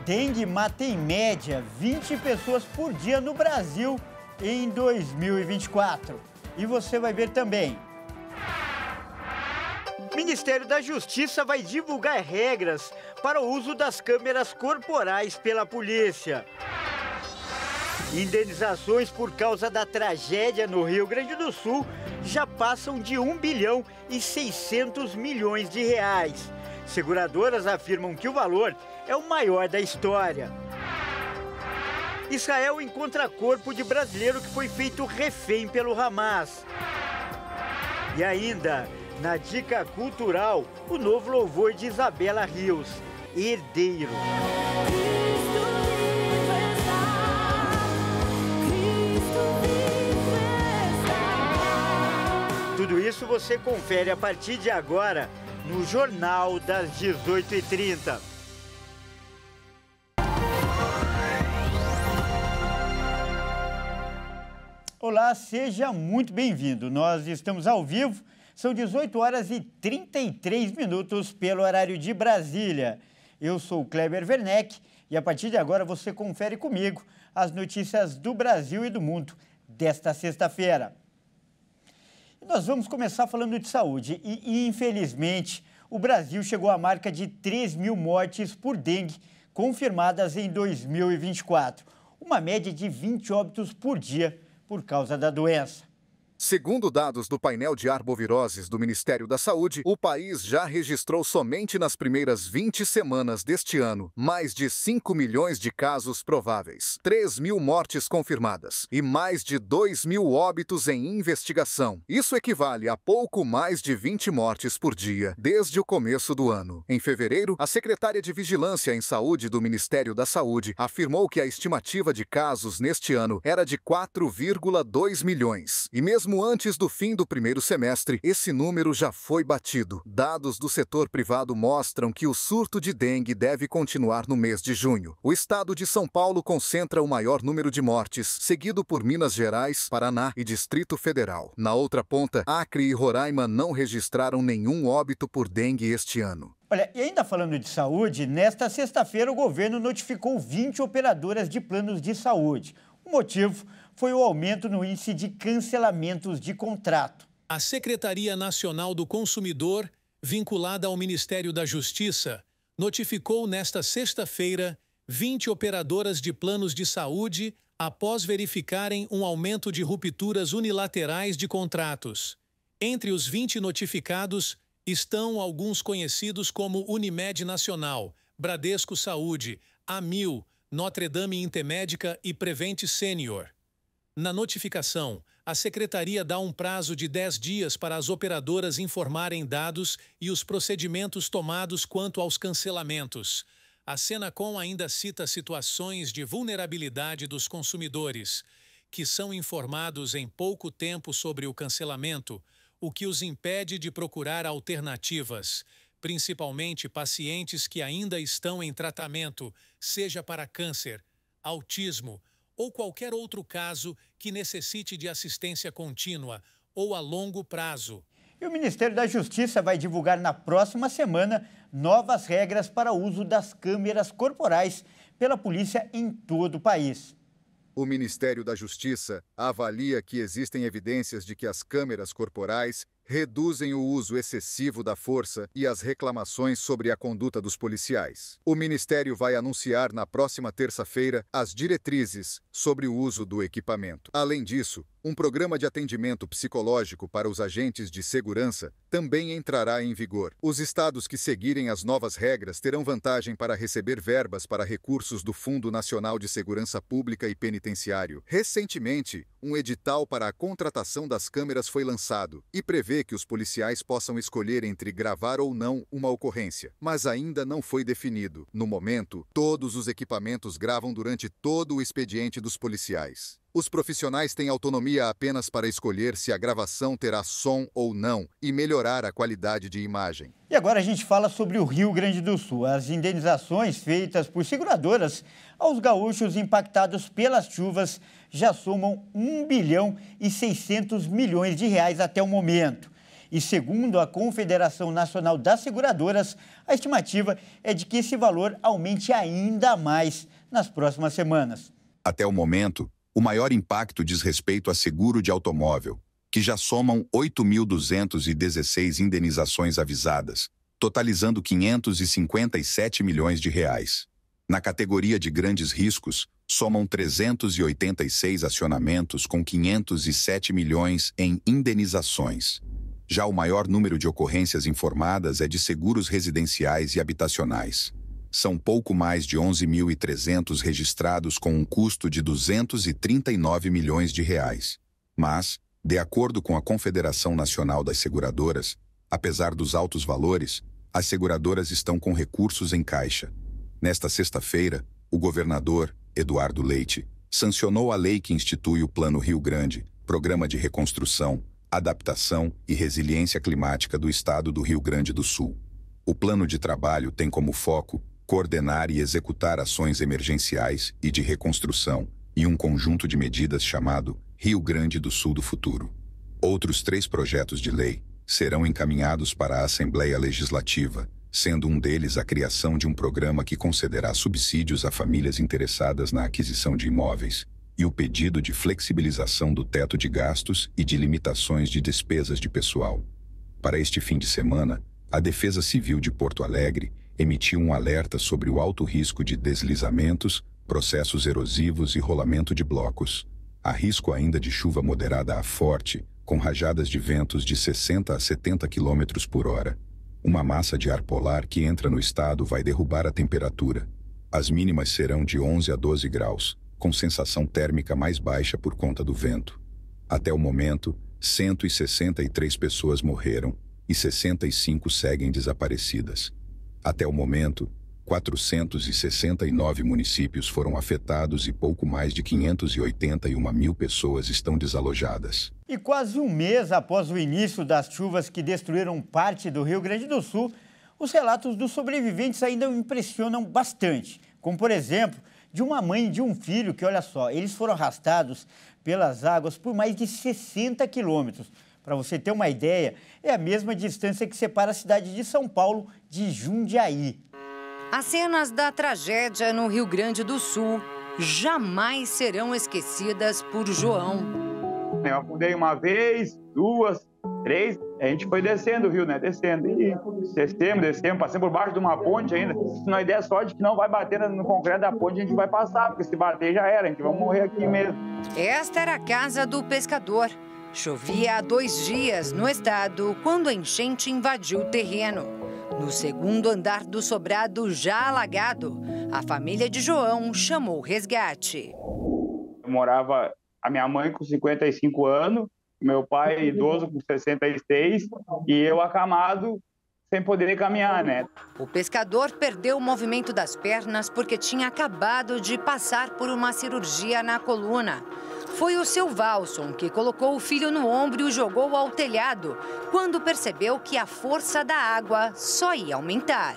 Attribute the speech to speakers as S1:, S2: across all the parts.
S1: Dengue mata em média 20 pessoas por dia no Brasil em 2024. E você vai ver também. O Ministério da Justiça vai divulgar regras para o uso das câmeras corporais pela polícia. Indenizações por causa da tragédia no Rio Grande do Sul já passam de 1 bilhão e 600 milhões de reais. Seguradoras afirmam que o valor é o maior da história. Israel encontra corpo de brasileiro que foi feito refém pelo Hamas. E ainda, na dica cultural, o novo louvor de Isabela Rios, Herdeiro. Tudo isso você confere a partir de agora no Jornal das 18h30. Olá, seja muito bem-vindo. Nós estamos ao vivo, são 18 horas e 33 minutos pelo horário de Brasília. Eu sou o Kleber Werneck e a partir de agora você confere comigo as notícias do Brasil e do mundo desta sexta-feira. Nós vamos começar falando de saúde e, infelizmente, o Brasil chegou à marca de 3 mil mortes por dengue confirmadas em 2024, uma média de 20 óbitos por dia por causa da doença.
S2: Segundo dados do painel de arboviroses do Ministério da Saúde, o país já registrou somente nas primeiras 20 semanas deste ano mais de 5 milhões de casos prováveis, 3 mil mortes confirmadas e mais de 2 mil óbitos em investigação. Isso equivale a pouco mais de 20 mortes por dia desde o começo do ano. Em fevereiro, a secretária de Vigilância em Saúde do Ministério da Saúde afirmou que a estimativa de casos neste ano era de 4,2 milhões. E mesmo antes do fim do primeiro semestre, esse número já foi batido. Dados do setor privado mostram que o surto de dengue deve continuar no mês de junho. O estado de São Paulo concentra o maior número de mortes, seguido por Minas Gerais, Paraná e Distrito Federal. Na outra ponta, Acre e Roraima não registraram nenhum óbito por dengue este ano.
S1: Olha, e ainda falando de saúde, nesta sexta-feira o governo notificou 20 operadoras de planos de saúde. O motivo foi o aumento no índice de cancelamentos de contrato.
S3: A Secretaria Nacional do Consumidor, vinculada ao Ministério da Justiça, notificou nesta sexta-feira 20 operadoras de planos de saúde após verificarem um aumento de rupturas unilaterais de contratos. Entre os 20 notificados estão alguns conhecidos como Unimed Nacional, Bradesco Saúde, Amil, Notre Dame Intermédica e Prevent Senior. Na notificação, a Secretaria dá um prazo de 10 dias para as operadoras informarem dados e os procedimentos tomados quanto aos cancelamentos. A Senacom ainda cita situações de vulnerabilidade dos consumidores, que são informados em pouco tempo sobre o cancelamento, o que os impede de procurar alternativas, principalmente pacientes que ainda estão em tratamento, seja para câncer, autismo ou qualquer outro caso que necessite de assistência contínua ou a longo prazo.
S1: E o Ministério da Justiça vai divulgar na próxima semana novas regras para o uso das câmeras corporais pela polícia em todo o país.
S2: O Ministério da Justiça avalia que existem evidências de que as câmeras corporais reduzem o uso excessivo da força e as reclamações sobre a conduta dos policiais. O Ministério vai anunciar na próxima terça-feira as diretrizes sobre o uso do equipamento. Além disso, um programa de atendimento psicológico para os agentes de segurança também entrará em vigor. Os estados que seguirem as novas regras terão vantagem para receber verbas para recursos do Fundo Nacional de Segurança Pública e Penitenciário. Recentemente, um edital para a contratação das câmeras foi lançado e prevê que os policiais possam escolher entre gravar ou não uma ocorrência, mas ainda não foi definido. No momento, todos os equipamentos gravam durante todo o expediente dos policiais. Os profissionais têm autonomia apenas para escolher se a gravação terá som ou não e melhorar a qualidade de imagem.
S1: E agora a gente fala sobre o Rio Grande do Sul. As indenizações feitas por seguradoras aos gaúchos impactados pelas chuvas já somam 1 bilhão e 600 milhões de reais até o momento. E segundo a Confederação Nacional das Seguradoras, a estimativa é de que esse valor aumente ainda mais nas próximas semanas.
S2: Até o momento, o maior impacto diz respeito a seguro de automóvel, que já somam 8.216 indenizações avisadas, totalizando 557 milhões de reais. Na categoria de grandes riscos, somam 386 acionamentos com 507 milhões em indenizações. Já o maior número de ocorrências informadas é de seguros residenciais e habitacionais. São pouco mais de 11.300 registrados com um custo de 239 milhões de reais. Mas, de acordo com a Confederação Nacional das Seguradoras, apesar dos altos valores, as seguradoras estão com recursos em caixa. Nesta sexta-feira, o governador, Eduardo Leite, sancionou a lei que institui o Plano Rio Grande, Programa de Reconstrução, Adaptação e Resiliência Climática do Estado do Rio Grande do Sul. O plano de trabalho tem como foco coordenar e executar ações emergenciais e de reconstrução e um conjunto de medidas chamado Rio Grande do Sul do Futuro. Outros 3 projetos de lei serão encaminhados para a Assembleia Legislativa, sendo um deles a criação de um programa que concederá subsídios a famílias interessadas na aquisição de imóveis e o pedido de flexibilização do teto de gastos e de limitações de despesas de pessoal. Para este fim de semana, a Defesa Civil de Porto Alegre emitiu um alerta sobre o alto risco de deslizamentos, processos erosivos e rolamento de blocos. Há risco ainda de chuva moderada a forte, com rajadas de ventos de 60 a 70 km por hora. Uma massa de ar polar que entra no estado vai derrubar a temperatura. As mínimas serão de 11 a 12 graus, com sensação térmica mais baixa por conta do vento. Até o momento, 163 pessoas morreram e 65 seguem desaparecidas. Até o momento, 469 municípios foram afetados e pouco mais de 581 mil pessoas estão desalojadas.
S1: E quase um mês após o início das chuvas que destruíram parte do Rio Grande do Sul, os relatos dos sobreviventes ainda impressionam bastante. Como, por exemplo, de uma mãe e de um filho que, olha só, eles foram arrastados pelas águas por mais de 60 quilômetros. Para você ter uma ideia, é a mesma distância que separa a cidade de São Paulo de Jundiaí.
S4: As cenas da tragédia no Rio Grande do Sul jamais serão esquecidas por João.
S5: Eu afundei uma vez, 2, 3, a gente foi descendo o rio, né? Descendo. E descemos, passei por baixo de uma ponte ainda. Se nós der sorte que não vai bater no concreto da ponte, a gente vai passar, porque se bater já era, a gente vai morrer aqui mesmo.
S4: Esta era a casa do pescador. Chovia há 2 dias no estado quando a enchente invadiu o terreno. No segundo andar do sobrado já alagado, a família de João chamou o resgate.
S5: Eu morava a minha mãe com 55 anos, meu pai idoso com 66 e eu acamado sem poder caminhar, né?
S4: O pescador perdeu o movimento das pernas porque tinha acabado de passar por uma cirurgia na coluna. Foi o seu Valson que colocou o filho no ombro e o jogou ao telhado, quando percebeu que a força da água só ia aumentar.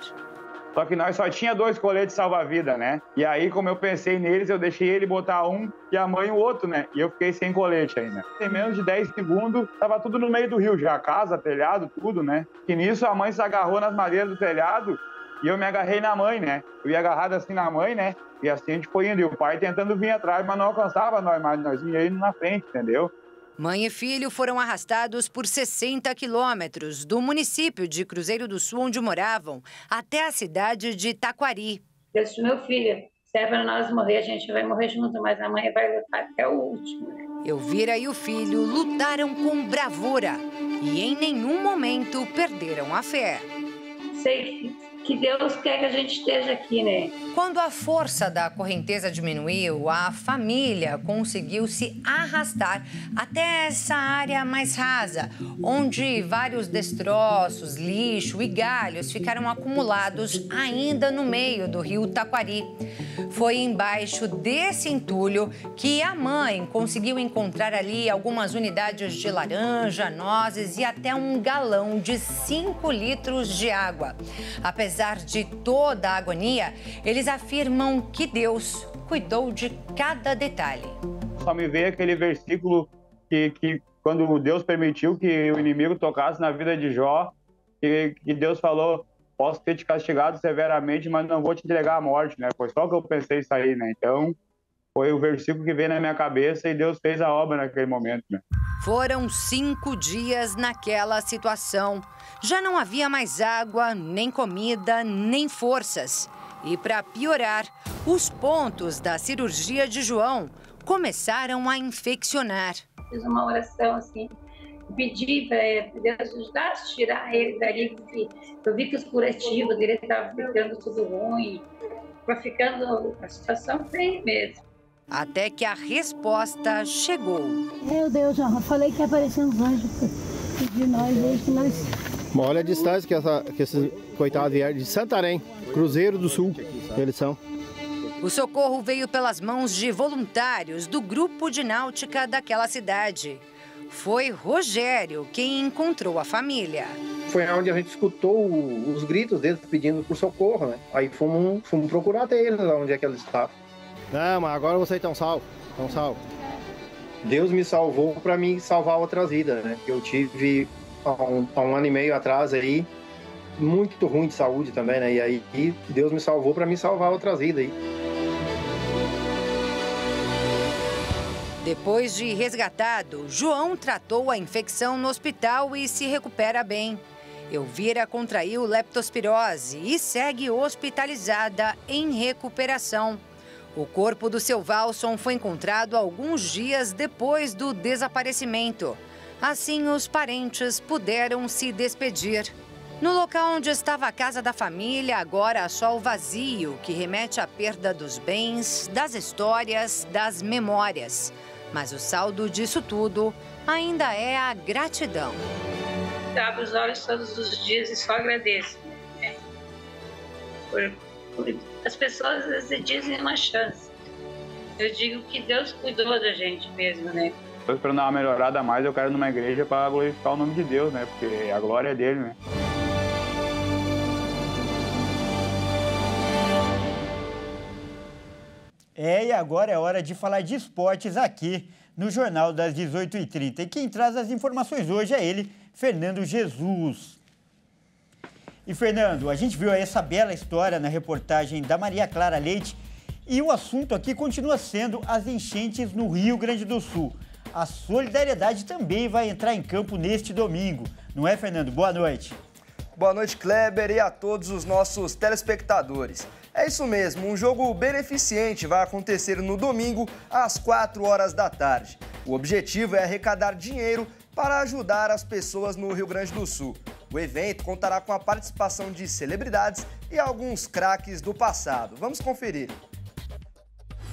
S5: Só que nós só tinha 2 coletes salva-vida, né? E aí, como eu pensei neles, eu deixei ele botar um e a mãe o outro, né? E eu fiquei sem colete ainda. Em menos de 10 segundos, tava tudo no meio do rio já, casa, telhado, tudo, né? E nisso a mãe se agarrou nas madeiras do telhado e eu me agarrei na mãe, né? Eu ia agarrado assim na mãe, né? E assim a gente foi indo. E o pai tentando vir atrás, mas não alcançava nós, mas nós ia indo na frente, entendeu?
S4: Mãe e filho foram arrastados por 60 quilômetros do município de Cruzeiro do Sul, onde moravam, até a cidade de Taquari.
S6: Eu disse, meu filho, se é para nós morrer, a gente vai morrer junto, mas a mãe vai lutar até o último.
S4: Elvira e o filho lutaram com bravura e em nenhum momento perderam a fé.
S6: Sei que Deus quer que a gente esteja aqui, né?
S4: Quando a força da correnteza diminuiu, a família conseguiu se arrastar até essa área mais rasa, onde vários destroços, lixo e galhos ficaram acumulados ainda no meio do rio Taquari. Foi embaixo desse entulho que a mãe conseguiu encontrar ali algumas unidades de laranja, nozes e até um galão de 5 litros de água. Apesar de toda a agonia, eles afirmam que Deus cuidou de cada detalhe.
S5: Só me veio aquele versículo que quando Deus permitiu que o inimigo tocasse na vida de Jó, que Deus falou, posso ter te castigado severamente, mas não vou te entregar à morte, né? Foi só que eu pensei isso aí, né? Então, foi o versículo que veio na minha cabeça e Deus fez a obra naquele momento, né?
S4: Foram 5 dias naquela situação. Já não havia mais água, nem comida, nem forças. E para piorar, os pontos da cirurgia de João começaram a infeccionar.
S6: Fiz uma oração assim, pedi para Deus ajudar a tirar ele dali, porque eu vi que os curativos dele estavam ficando tudo ruim, estava ficando a situação feia mesmo.
S4: Até que a resposta chegou.
S7: Meu Deus, eu falei que ia aparecer uns anjos de nós, desde que nós...
S8: Bom, olha a distância que esses coitados vieram de Santarém, Cruzeiro do Sul, eles são.
S4: O socorro veio pelas mãos de voluntários do grupo de náutica daquela cidade. Foi Rogério quem encontrou a família.
S8: Foi onde a gente escutou os gritos deles pedindo por socorro, né? Aí fomos procurar até eles, onde é que eles estavam. Não, mas agora vocês estão salvos, Deus me salvou para me salvar outras vidas, né? Eu tive há um ano e meio atrás aí, muito ruim de saúde também, né? E aí Deus me salvou para me salvar outras vidas aí.
S4: Depois de resgatado, João tratou a infecção no hospital e se recupera bem. Elvira contraiu leptospirose e segue hospitalizada em recuperação. O corpo do seu Valson foi encontrado alguns dias depois do desaparecimento. Assim, os parentes puderam se despedir. No local onde estava a casa da família, agora há só o vazio, que remete à perda dos bens, das histórias, das memórias. Mas o saldo disso tudo ainda é a gratidão.
S6: Abro os olhos todos os dias e só agradeço. Né? As pessoas às vezes dizem uma chance. Eu digo que Deus cuidou da gente mesmo, né?
S5: Estou esperando dar uma melhorada a mais, eu quero ir numa igreja para glorificar o nome de Deus, né? Porque a glória é dele, né?
S1: E agora é hora de falar de esportes aqui no Jornal das 18h30. E quem traz as informações hoje é ele, Fernando Jesus. E, Fernando, a gente viu aí essa bela história na reportagem da Maria Clara Leite e o assunto aqui continua sendo as enchentes no Rio Grande do Sul. A solidariedade também vai entrar em campo neste domingo. Não é, Fernando? Boa noite.
S9: Boa noite, Kleber, e a todos os nossos telespectadores. É isso mesmo, um jogo beneficente vai acontecer no domingo, às 4 horas da tarde. O objetivo é arrecadar dinheiro para ajudar as pessoas no Rio Grande do Sul. O evento contará com a participação de celebridades e alguns craques do passado. Vamos conferir.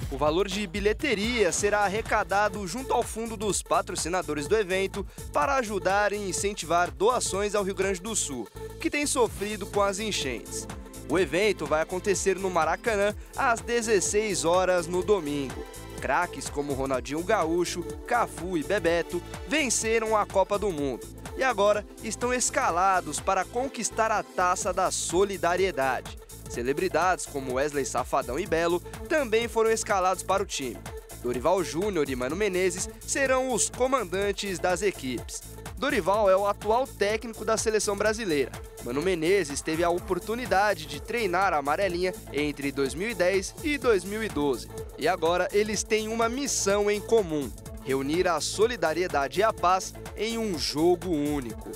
S9: O valor de bilheteria será arrecadado junto ao fundo dos patrocinadores do evento para ajudar e incentivar doações ao Rio Grande do Sul, que tem sofrido com as enchentes. O evento vai acontecer no Maracanã às 16 horas no domingo. Craques como Ronaldinho Gaúcho, Cafu e Bebeto venceram a Copa do Mundo e agora estão escalados para conquistar a Taça da Solidariedade. Celebridades como Wesley Safadão e Belo também foram escalados para o time. Dorival Júnior e Mano Menezes serão os comandantes das equipes. Dorival é o atual técnico da seleção brasileira. Mano Menezes teve a oportunidade de treinar a amarelinha entre 2010 e 2012. E agora eles têm uma missão em comum: reunir a solidariedade e a paz em um jogo único.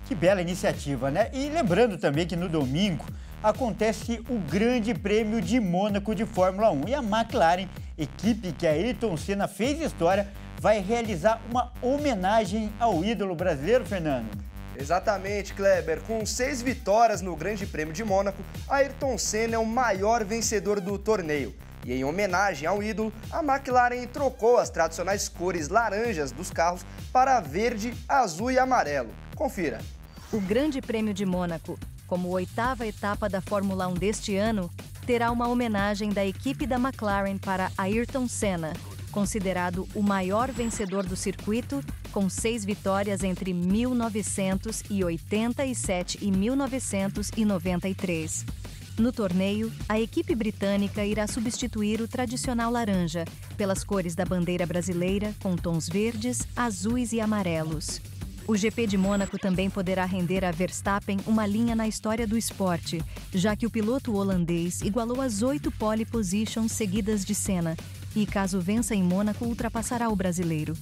S1: Que bela iniciativa, né? E lembrando também que no domingo acontece o Grande Prêmio de Mônaco de Fórmula 1 e a McLaren, equipe que a Ayrton Senna fez história, vai realizar uma homenagem ao ídolo brasileiro, Fernando.
S9: Exatamente, Kleber. Com 6 vitórias no Grande Prêmio de Mônaco, Ayrton Senna é o maior vencedor do torneio. E em homenagem ao ídolo, a McLaren trocou as tradicionais cores laranjas dos carros para verde, azul e amarelo. Confira.
S10: O Grande Prêmio de Mônaco, como 8ª etapa da Fórmula 1 deste ano, terá uma homenagem da equipe da McLaren para Ayrton Senna, considerado o maior vencedor do circuito, com 6 vitórias entre 1987 e 1993. No torneio, a equipe britânica irá substituir o tradicional laranja pelas cores da bandeira brasileira, com tons verdes, azuis e amarelos. O GP de Mônaco também poderá render a Verstappen uma linha na história do esporte, já que o piloto holandês igualou as 8 pole positions seguidas de Senna e, caso vença em Mônaco, ultrapassará o brasileiro.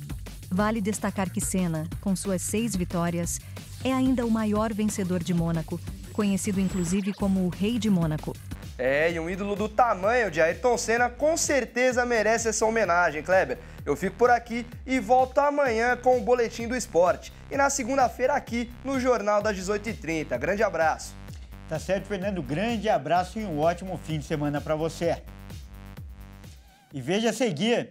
S10: Vale destacar que Senna, com suas 6 vitórias, é ainda o maior vencedor de Mônaco, conhecido inclusive como o Rei de Mônaco.
S9: E um ídolo do tamanho de Ayrton Senna com certeza merece essa homenagem, Kleber. Eu fico por aqui e volto amanhã com o Boletim do Esporte. E na segunda-feira aqui no Jornal das 18h30. Grande abraço.
S1: Tá certo, Fernando. Grande abraço e um ótimo fim de semana para você. E veja a seguir.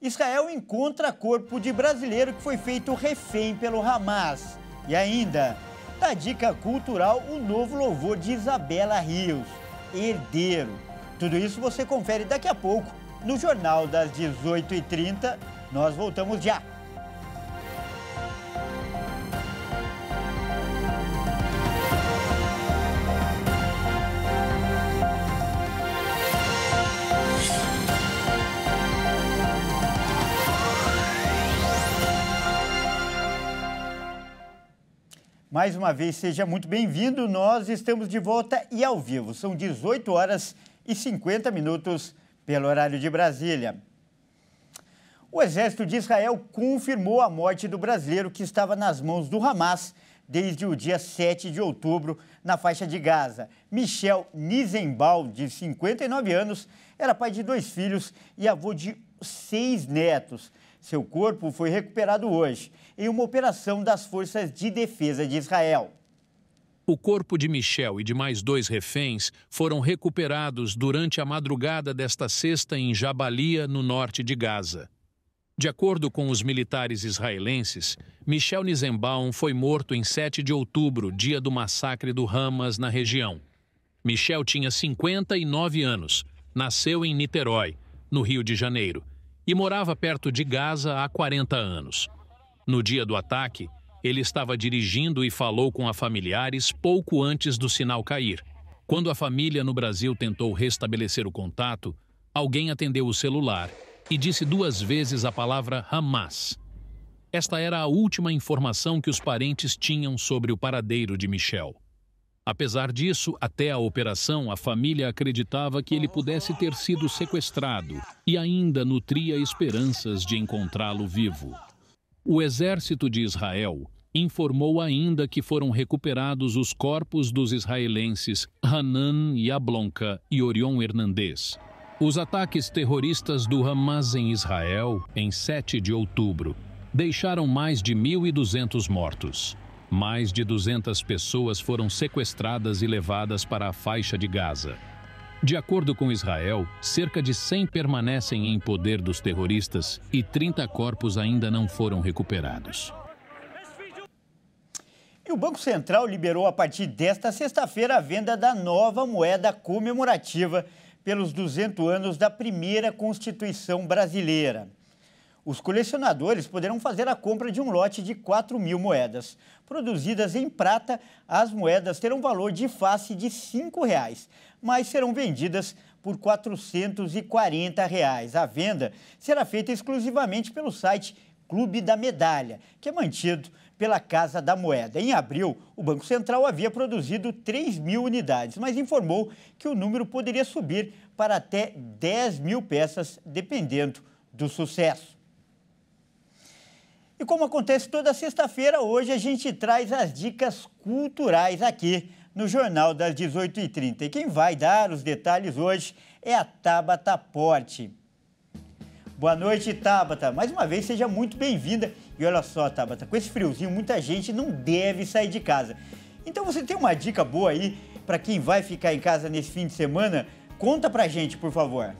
S1: Israel encontra corpo de brasileiro que foi feito refém pelo Hamas. E ainda, da dica cultural, o novo louvor de Isabela Rios, Herdeiro. Tudo isso você confere daqui a pouco no Jornal das 18h30. Nós voltamos já. Mais uma vez, seja muito bem-vindo. Nós estamos de volta e ao vivo. São 18h50 pelo horário de Brasília. O Exército de Israel confirmou a morte do brasileiro que estava nas mãos do Hamas desde o dia 7 de outubro na faixa de Gaza. Michel Nizenbaum, de 59 anos, era pai de 2 filhos e avô de 6 netos. Seu corpo foi recuperado hoje em uma operação das Forças de Defesa de Israel.
S3: O corpo de Michel e de mais 2 reféns foram recuperados durante a madrugada desta sexta em Jabalia, no norte de Gaza. De acordo com os militares israelenses, Michel Nizenbaum foi morto em 7 de outubro, dia do massacre do Hamas na região. Michel tinha 59 anos, nasceu em Niterói, no Rio de Janeiro, e morava perto de Gaza há 40 anos. No dia do ataque, ele estava dirigindo e falou com a familiares pouco antes do sinal cair. Quando a família no Brasil tentou restabelecer o contato, alguém atendeu o celular e disse 2 vezes a palavra Hamas. Esta era a última informação que os parentes tinham sobre o paradeiro de Michel. Apesar disso, até a operação, a família acreditava que ele pudesse ter sido sequestrado e ainda nutria esperanças de encontrá-lo vivo. O Exército de Israel informou ainda que foram recuperados os corpos dos israelenses Hanan Yablonka e Orion Hernandez. Os ataques terroristas do Hamas em Israel, em 7 de outubro, deixaram mais de 1.200 mortos. Mais de 200 pessoas foram sequestradas e levadas para a faixa de Gaza. De acordo com Israel, cerca de 100 permanecem em poder dos terroristas e 30 corpos ainda não foram recuperados.
S1: E o Banco Central liberou a partir desta sexta-feira a venda da nova moeda comemorativa pelos 200 anos da primeira Constituição brasileira. Os colecionadores poderão fazer a compra de um lote de 4.000 moedas. Produzidas em prata, as moedas terão valor de face de R$ 5,00, mas serão vendidas por R$ 440. A venda será feita exclusivamente pelo site Clube da Medalha, que é mantido pela Casa da Moeda. Em abril, o Banco Central havia produzido 3.000 unidades, mas informou que o número poderia subir para até 10.000 peças, dependendo do sucesso. E como acontece toda sexta-feira, hoje a gente traz as dicas culturais aqui no Jornal das 18h30. E quem vai dar os detalhes hoje é a Tabata Porte. Boa noite, Tabata. Mais uma vez, seja muito bem-vinda. E olha só, Tabata, com esse friozinho, muita gente não deve sair de casa. Então você tem uma dica boa aí para quem vai ficar em casa nesse fim de semana? Conta pra gente, por favor.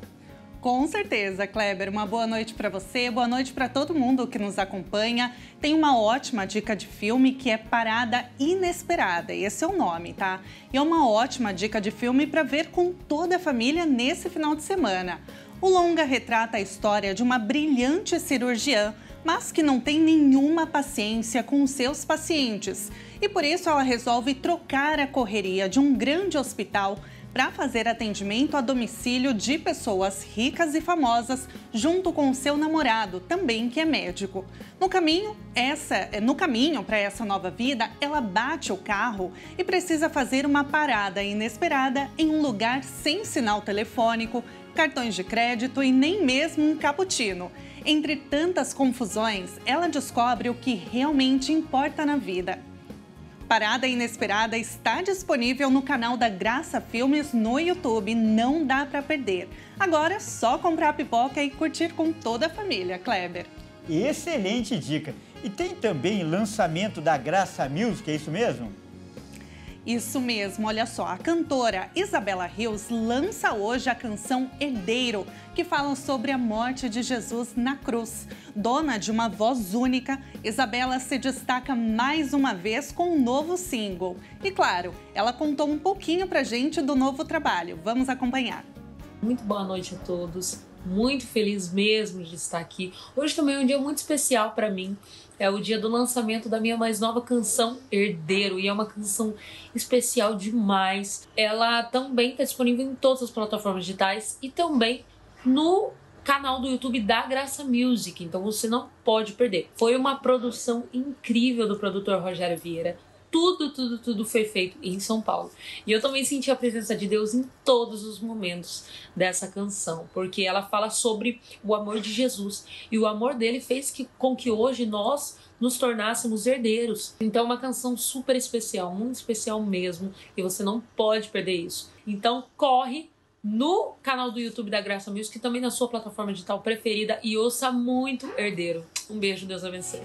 S11: Com certeza, Kleber. Uma boa noite para você, boa noite para todo mundo que nos acompanha. Tem uma ótima dica de filme que é Parada Inesperada, esse é o nome, tá? E é uma ótima dica de filme para ver com toda a família nesse final de semana. O longa retrata a história de uma brilhante cirurgiã, mas que não tem nenhuma paciência com os seus pacientes. E por isso ela resolve trocar a correria de um grande hospital para fazer atendimento a domicílio de pessoas ricas e famosas, junto com o seu namorado, também que é médico. No caminho para essa nova vida, ela bate o carro e precisa fazer uma parada inesperada em um lugar sem sinal telefônico, cartões de crédito e nem mesmo um cappuccino. Entre tantas confusões, ela descobre o que realmente importa na vida. Parada Inesperada está disponível no canal da Graça Filmes no YouTube, não dá para perder. Agora é só comprar a pipoca e curtir com toda a família, Kleber.
S1: Excelente dica! E tem também lançamento da Graça Music, é isso mesmo?
S11: Isso mesmo, olha só, a cantora Isabela Rios lança hoje a canção Herdeiro, que fala sobre a morte de Jesus na cruz. Dona de uma voz única, Isabela se destaca mais uma vez com um novo single. E claro, ela contou um pouquinho pra gente do novo trabalho. Vamos acompanhar.
S12: Muito boa noite a todos, muito feliz mesmo de estar aqui. Hoje também é um dia muito especial para mim. É o dia do lançamento da minha mais nova canção, Herdeiro, e é uma canção especial demais. Ela também está disponível em todas as plataformas digitais e também no canal do YouTube da Graça Music, então você não pode perder. Foi uma produção incrível do produtor Rogério Vieira. Tudo foi feito em São Paulo. E eu também senti a presença de Deus em todos os momentos dessa canção, porque ela fala sobre o amor de Jesus. E o amor dele fez com que hoje nós nos tornássemos herdeiros. Então é uma canção super especial, muito especial mesmo, e você não pode perder isso. Então corre no canal do YouTube da Graça Music, e também na sua plataforma digital preferida, e ouça muito Herdeiro. Um beijo, Deus abençoe.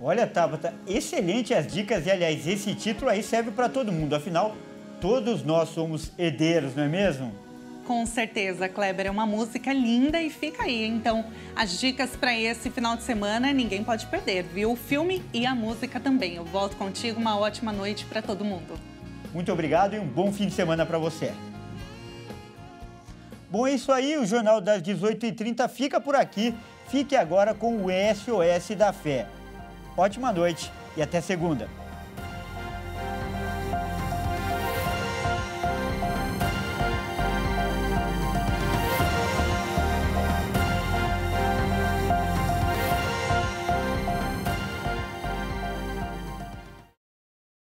S1: Olha, Tabata, excelente as dicas e, aliás, esse título aí serve para todo mundo. Afinal, todos nós somos herdeiros, não é mesmo?
S11: Com certeza, Kleber, é uma música linda e fica aí. Então, as dicas para esse final de semana ninguém pode perder, viu? O filme e a música também. Eu volto contigo, uma ótima noite para todo mundo.
S1: Muito obrigado e um bom fim de semana para você. Bom, é isso aí, o Jornal das 18h30 fica por aqui. Fique agora com o SOS da Fé. Ótima noite e até segunda.